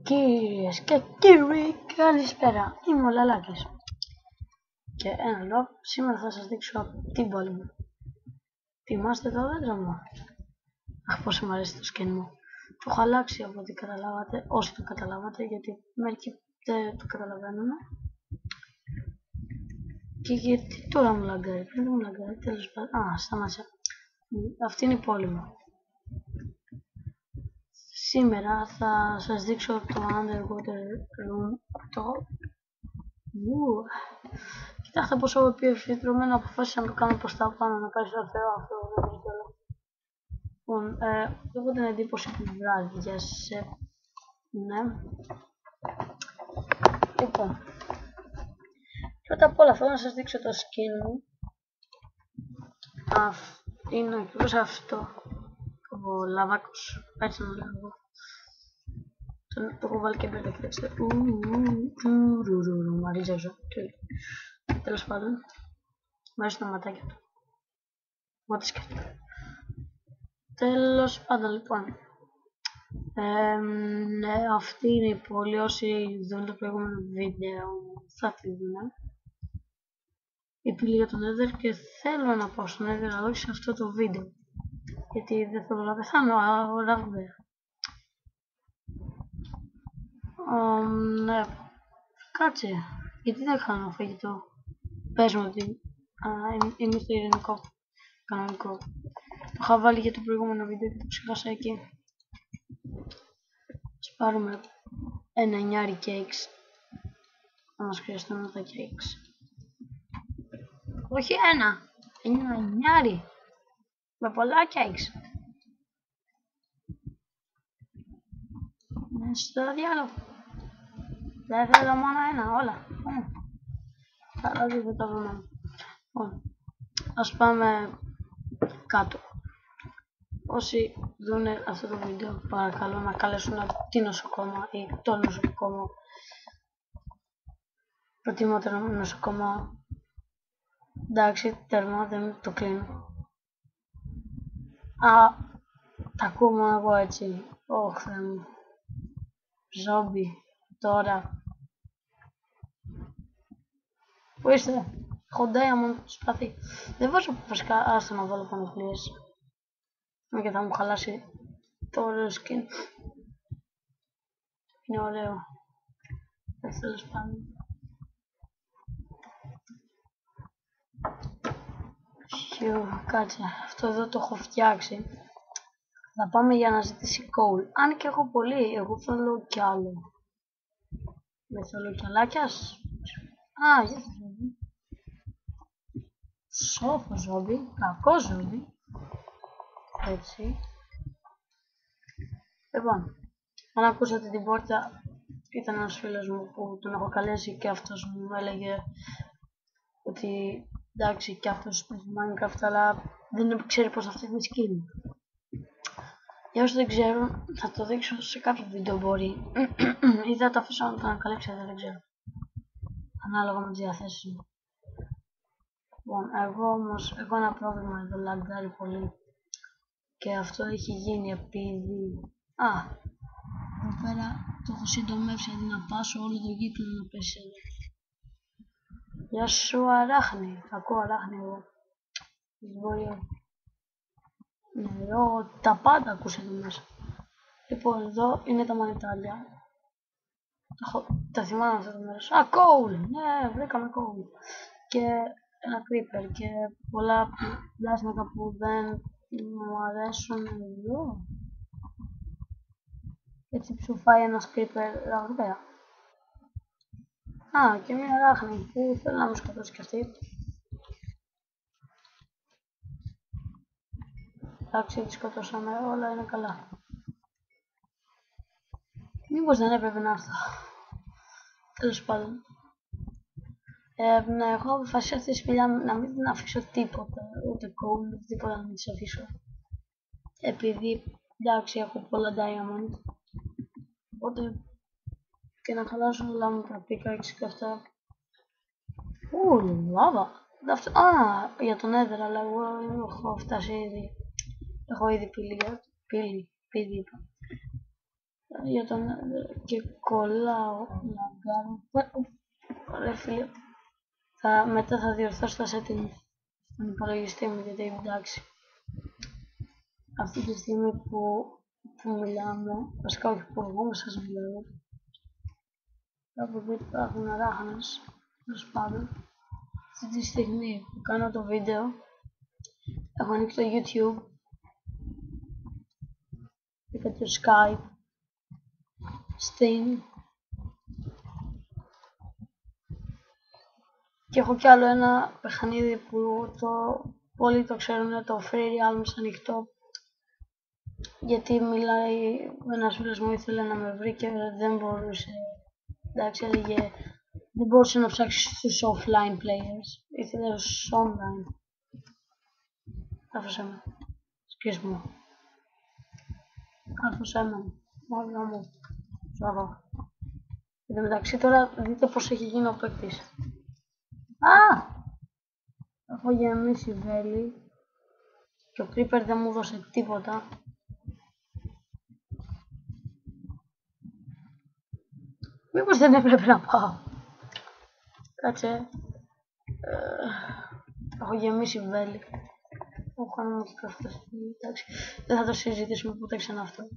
Κυρίες και κύριοι, καλησπέρα. Είμαι ο Λαλάκης. Και ένα λόγο, σήμερα θα σας δείξω την πόλη μου. Θυμάστε το δέντρο μου? Αχ, πόσο μου αρέσει το skin μου. Το έχω αλλάξει από ό,τι καταλάβατε, όσοι το καταλάβατε, γιατί μερικοί δεν το καταλαβαίνουμε. Και γιατί τώρα μου λαγκάρει, πριν δεν μου λαγκάρει, τέλος πάντων. Α, σταμάτησα. Αυτή είναι η πόλη μου. Σήμερα θα σας δείξω το Underwater Room. Κοιτάξτε πόσο επιφυτρωμένο αποφάσισα να το κάνω προς τα πάνω, να πάει στο Θεό αυτό το βίντεο. Λοιπόν, έχω την εντύπωση που βράδιασε. Ναι. Λοιπόν, πρώτα απ' όλα θέλω να σας δείξω το skin μου. Είναι ακριβώς αυτό. Ο λαβάκος, έτσι να λέγω. Το έχω βάλει και πέρα, κοιτάξτε. Μ' αρέσει αυτό. Τέλος πάντων, μου αρέσει το ματάκι του. Ό,τι σκέφτεται. Τέλος πάντων, λοιπόν. Ναι, αυτή είναι η πόλη. Όσοι δουν το προηγούμενο βίντεο θα τη δουν. Η πύλη για τον Nether και θέλω να πάω στον Nether, αλλά όχι σε αυτό το βίντεο. Γιατί δεν θέλω να πεθάνω ραγδαία. Ναι, κάτσε. Γιατί δεν κάνω φαγητό? Πες μου ότι είμαι στο ειρηνικό κανονικό. Το είχα βάλει για το προηγούμενο βίντεο και το ξεχάσα εκεί. Ας πάρουμε ένα 9 cakes. Θα μας χρειαστούν τα cakes. Όχι ένα 9 με πολλά cakes. Στο διάλογο. Δεν θέλω μόνο ένα, όλα. Αλλά δεν το βρούμε. Ας πάμε κάτω. Όσοι δουν αυτό το βίντεο, παρακαλώ να καλέσουν τη νοσοκόμα ή το νοσοκόμα. Προτιμότερο νοσοκόμα. Εντάξει, τέρμα, δεν το κλείνω. Τα ακούμε εγώ έτσι. Ωχ, Θεέ μου. Ζόμπι, τώρα. Πού είστε? Έχω diamond σπαθί. Δεν βάζω βασικά, άστα να βάλω πανοπλίες. Και θα μου χαλάσει το ωραίο skin. Είναι ωραίο. Τέλος πάντων. Κάτσε, αυτό εδώ το έχω φτιάξει. Θα πάμε για να ζητήσει coal. Αν και έχω πολύ, εγώ θέλω κι άλλο. Δεν θέλω κι αλάκιας. Για το ζόμπι. Σόφο ζόμπι, κακό ζόμπι. Έτσι. Λοιπόν, αν ακούσατε την πόρτα, ήταν ένας φίλος μου που τον έχω καλέσει και αυτός μου έλεγε ότι εντάξει και αυτός παίζει Minecraft, αλλά δεν ξέρει πώς θα φτιάχνει skin. Για όσοι δεν ξέρουν, θα το δείξω σε κάποιο βίντεο μπορεί. Ή θα το αφήσω να το ανακαλύψετε, δεν ξέρω. Ανάλογα με τις διαθέσεις μου. Λοιπόν, έχω ένα πρόβλημα εδώ, λαγκάρει πολύ. Και αυτό έχει γίνει επειδή... εδώ πέρα το έχω συντομεύσει αντί να πάσω όλο το γήπεδο να πέσει εδώ. Γεια σου αράχνη, ακούω αράχνη εγώ. Νερό, τα πάντα ακούς εδώ μέσα. Λοιπόν, εδώ είναι τα μανιτάλια. Τα θυμάμαι αυτό το μέρος. Coal! Ναι, βρήκαμε coal. Και ένα creeper και πολλά πλάσματα που δεν μου αρέσουν εδώ. Έτσι ψουφάει ένας creeper ραγδαία. Και μια ράχνη που θέλει να μου σκοτώσει κι αυτή. Εντάξει, τη σκοτώσαμε, όλα είναι καλά. Μήπως δεν έπρεπε να έρθω? Τέλος πάντων. Εγώ αποφασίσω αυτή τη σπηλιά να μην αφήσω τίποτα, ούτε coal, ούτε τίποτα να μην τις αφήσω. Επειδή, εντάξει, έχω πολλά diamond. Οπότε και να χαλάσω όλα μου τα pickaxe και αυτά. Λάβα. Για τον Nether, αλλά εγώ έχω φτάσει ήδη. Έχω ήδη πύλη είπα. για τον και κολλάω να κάνω. Ρε φίλε, μετά θα διορθώσω τα settings στον υπολογιστή μου, γιατί εντάξει, αυτή τη στιγμή που μιλάμε, βασικά όχι που εγώ με σας μιλάω, από εδώ υπάρχουν αράχνες, τέλος πάντων. Αυτή τη στιγμή που κάνω το βίντεο, έχω ανοίξει το YouTube και το Skype, Steam και έχω κι άλλο ένα παιχνίδι που όλοι το ξέρουν, το Free Realms ανοιχτό, γιατί μιλάει, ένας φίλος μου ήθελε να με βρει και δεν μπορούσε, εντάξει, έλεγε δεν μπορούσε να ψάξει στους offline players, ήθελε στους online. Άφησέ με, σκύς μου, άφησέ με, μόνο μου, σωρό. Εν τω μεταξύ τώρα δείτε πως έχει γίνει ο παίκτης. Έχω γεμίσει βέλη και ο Creeper δεν μου δώσε τίποτα. Μήπως δεν έπρεπε να πάω. Κάτσε. Έχω γεμίσει βέλη. Έχω κάνει μου και αυτό. Εντάξει. Δεν θα το συζητήσουμε ποτέ ξανά αυτό.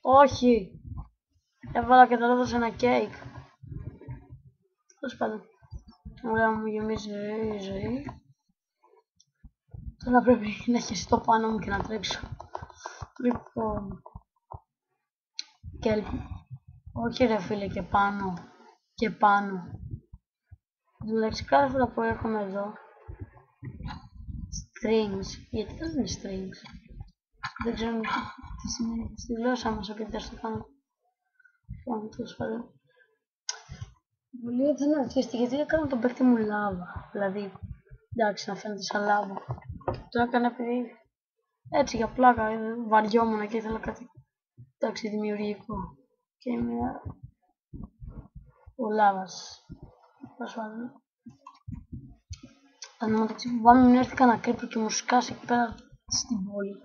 Όχι. Έβαλα και το έδωσα ένα κέικ. Τέλος πάντων. Ωραία, μου γεμίζει η ζωή. Τώρα πρέπει να χεστώ πάνω μου και να τρέξω. Λοιπόν. Και όχι ρε φίλε, και πάνω. Και πάνω. Δηλαδή κάθε φορά που έρχομαι εδώ. Strings. Γιατί δεν είναι strings. Δεν ξέρω τι σημαίνει στη γλώσσα μας, επειδή δεν στο κάνω. Λοιπόν, τέλος πάντων. Πολύ δεν αναρχίστη, γιατί έκανα τον παίκτη μου λάβα. Δηλαδή, εντάξει, να φαίνεται σαν λάβα. Το έκανα επειδή έτσι για πλάκα, βαριόμουν και ήθελα κάτι, εντάξει, δημιουργικό. Και είμαι ο λάβας. Τέλος πάντων. Αν μεταξύ φοβάμαι μην έρθει κανένα Creeper και μου σκάσει εκεί πέρα στην πόλη.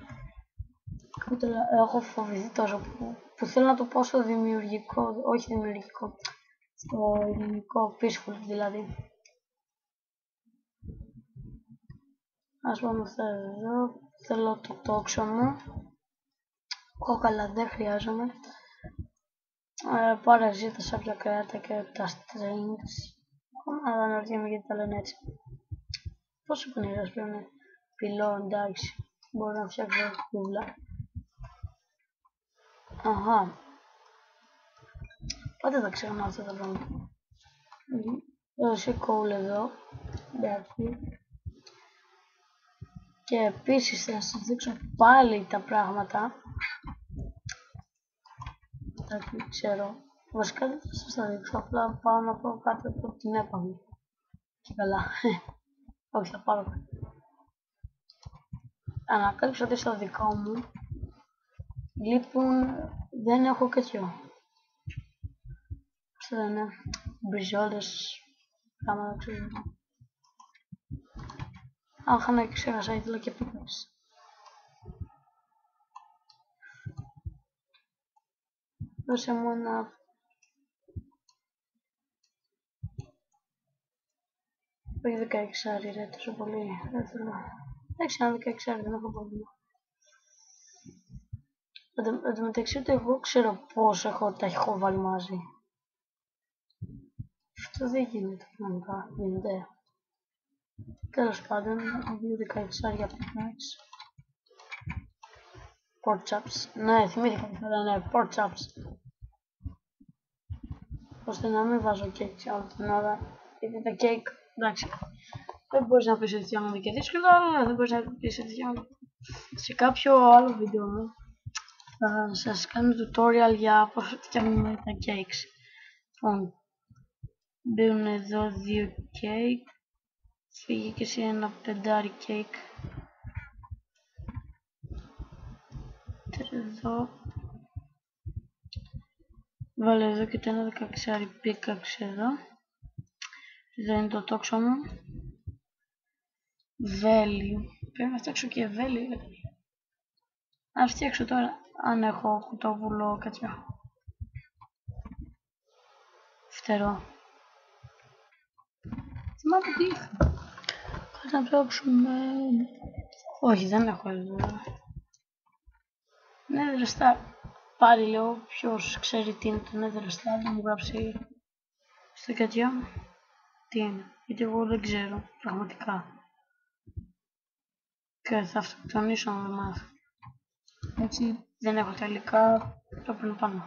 Έχω φοβηθεί τόσο που θέλω να το πω στο δημιουργικό, όχι δημιουργικό, στο ειρηνικό, peaceful δηλαδή. Ας πούμε εδώ, θέλω το τόξο μου. Κόκαλα δεν χρειάζομαι. Πάρε εσύ τα σάπια κρέατα και τα strings. Αλλά αναρωτιέμαι γιατί τα λένε έτσι. Πόσο πονηρός πρέπει να είναι. Πυλό, εντάξει. Μπορώ να φτιάξω κούβλα. Αχα. Πάντα τα ξεχνάω αυτά τα πράγματα. Δώσε coal εδώ. Εντάξει. Και επίσης θα σας δείξω πάλι τα πράγματα. Εντάξει, ξέρω. Βασικά δεν θα σας τα δείξω. Απλά πάω να πω κάτι από την έπαγη. Και καλά. Όχι, θα πάρω κάτι. Ανακάλυψα ότι στο δικό μου λείπουν, δεν έχω τέτοιο. Πώς θα λένε, μπριζόλες, πράγματα ξέρω. Αχ, ναι, ξέχασα, ήθελα και πίπες. Δώσε μου ένα... Όχι 16 ρε, τόσο πολύ, δεν θέλω. Εντάξει, ένα 16 δεν έχω πρόβλημα. Εν τω μεταξύ ούτε εγώ ξέρω πώς τα έχω βάλει μαζί. Αυτό δεν γίνεται κανονικά, γίνεται. Τέλος πάντων, έχω 2 16 πίπες. Pork chops. Ναι, θυμήθηκα τι θα ναι, pork chops. Ώστε να μην βάζω κέικ σε όλη την ώρα. Γιατί τα κέικ, εντάξει, δεν μπορείς να πεις ότι φτιάχνονται και δύσκολα, αλλά δεν μπορείς να πεις ότι φτιάχνονται. Σε κάποιο άλλο βίντεο θα σας κάνω tutorial για πώς φτιάχνουμε τα cakes. Λοιπόν, μπαίνουν εδώ 2 cake. Φύγει και εσύ ένα 5 cake. Εδώ. Βάλε εδώ και το ένα 16 πίκαξε εδώ. Εδώ είναι το τόξο μου. Βέλη. Πρέπει να φτιάξω και βέλη. Να φτιάξω τώρα, αν έχω κουτόβουλο, κάτσε. Φτερό. Θυμάμαι τι είχα. Κάτσε να ψάξουμε. Όχι, δεν έχω εδώ. Nether Star. Πάλι λέω, ποιος ξέρει τι είναι το Nether Star, να μου γράψει στο κατιά τι είναι. Γιατί εγώ δεν ξέρω, πραγματικά. Και θα αυτοκτονήσω να το μάθω. Έτσι δεν έχω τα υλικά, πρέπει να πάμε.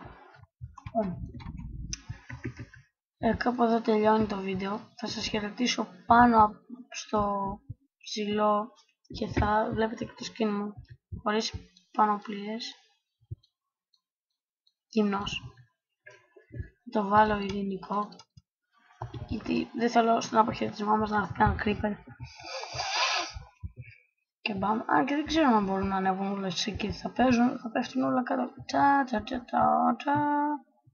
Κάπου εδώ τελειώνει το βίντεο. Θα σας χαιρετήσω πάνω στο ψηλό και θα βλέπετε και το skin μου χωρίς πανοπλίες. Γυμνός. Θα το βάλω ειρηνικό γιατί δεν θέλω στον αποχαιρετισμό μας να κάνω creeper. Και μπαμ. Αν και δεν ξέρω αν μπορούν να ανέβουν όλες εκεί. Θα πέφτουν όλα κάτω.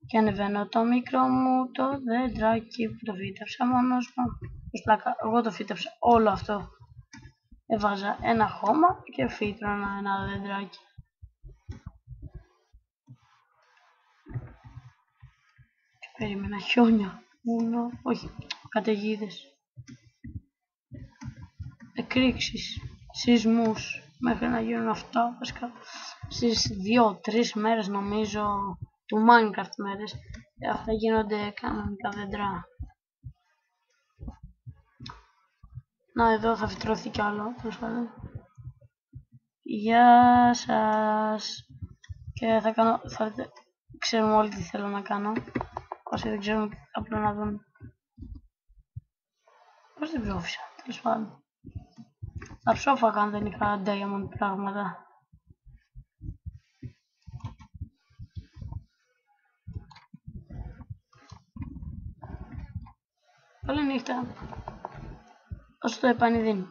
Και ανεβαίνω το μικρό μου το δέντρακι που το φύτεψα μόνος μου. Εγώ το φύτεψα όλο αυτό. Έβαζα ένα χώμα και φύτρωνα ένα δέντρακι. Και περίμενα χιόνια. Βουνό, όχι, καταιγίδες. Εκρήξεις, σεισμούς, μέχρι να γίνουν αυτά. Βασικά στις 2-3 μέρες νομίζω του Minecraft μέρες αυτά γίνονται κανονικά δέντρα. Να, εδώ θα φυτρωθεί κι άλλο. Γεια σας. Και θα κάνω, ξέρουμε όλοι τι θέλω να κάνω. Όσοι δεν ξέρουν, απλά να δουν. Πώς δεν ψόφισα, τέλος πάντων. Θα ψόφαγα αν δεν είχα diamond πράγματα. Καλή νύχτα. Ως το επανειδήν.